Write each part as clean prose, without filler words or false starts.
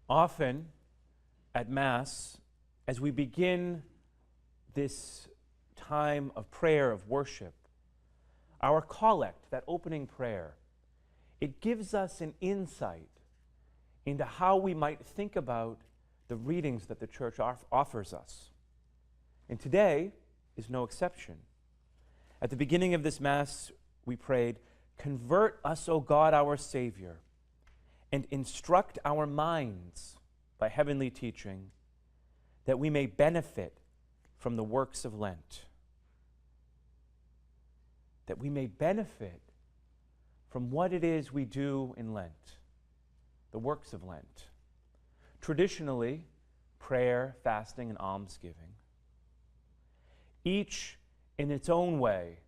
Often at Mass, as we begin this time of prayer, of worship, our collect, that opening prayer, it gives us an insight into how we might think about the readings that the Church offers us. And today is no exception. At the beginning of this Mass, we prayed, "Convert us, O God, our Savior, and instruct our minds by heavenly teaching, that we may benefit from the works of Lent." That we may benefit from what it is we do in Lent, the works of Lent. Traditionally, prayer, fasting, and almsgiving. Each in its own way,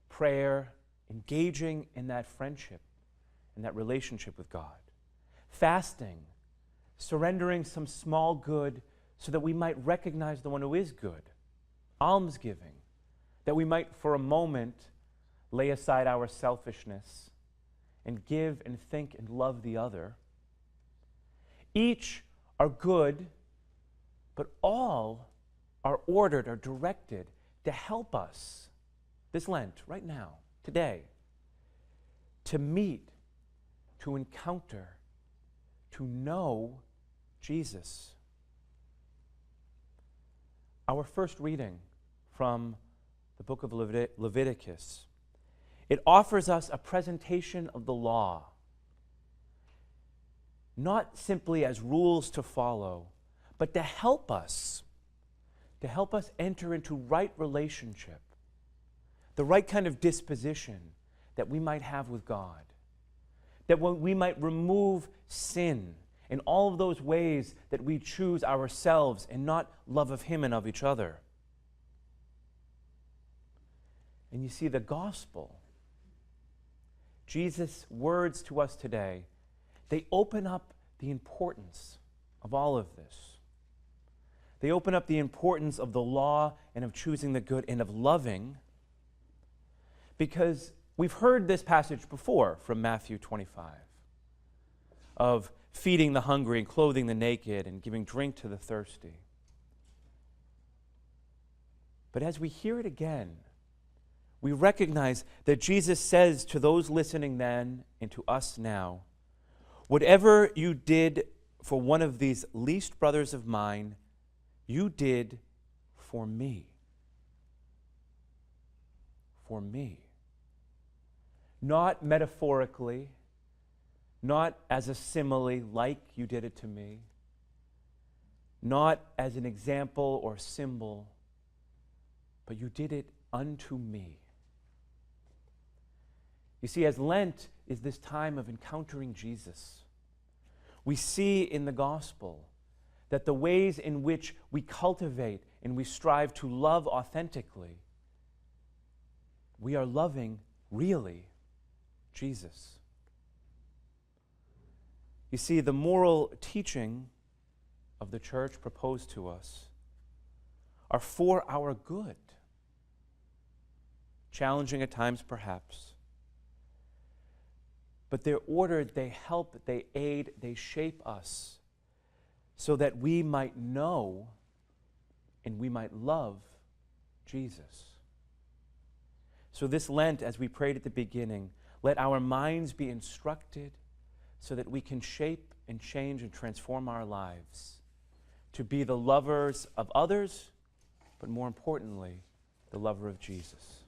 prayer, engaging in that friendship, in that relationship with God. Fasting, surrendering some small good so that we might recognize the one who is good. Almsgiving, that we might for a moment lay aside our selfishness and give and think and love the other. Each are good, but all are ordered or directed to help us this Lent, right now, today, to meet, to encounter, to know Jesus. Our first reading from the book of Leviticus, it offers us a presentation of the law, not simply as rules to follow, but to help us enter into right relationship, the right kind of disposition that we might have with God, that we might remove sin in all of those ways that we choose ourselves and not love of Him and of each other. And you see, the gospel, Jesus' words to us today, they open up the importance of all of this. They open up the importance of the law and of choosing the good and of loving, because we've heard this passage before from Matthew 25 of feeding the hungry and clothing the naked and giving drink to the thirsty. But as we hear it again, we recognize that Jesus says to those listening then and to us now, "Whatever you did for one of these least brothers of mine, you did for me." For me. Not metaphorically, not as a simile like you did it to me, not as an example or symbol, but you did it unto me. You see, as Lent is this time of encountering Jesus, we see in the gospel that the ways in which we cultivate and we strive to love authentically, we are loving really Jesus. You see, the moral teaching of the Church proposed to us are for our good, challenging at times perhaps, but they're ordered, they help, they aid, they shape us so that we might know and we might love Jesus. So this Lent, as we prayed at the beginning, let our minds be instructed so that we can shape and change and transform our lives to be the lovers of others, but more importantly, the lover of Jesus.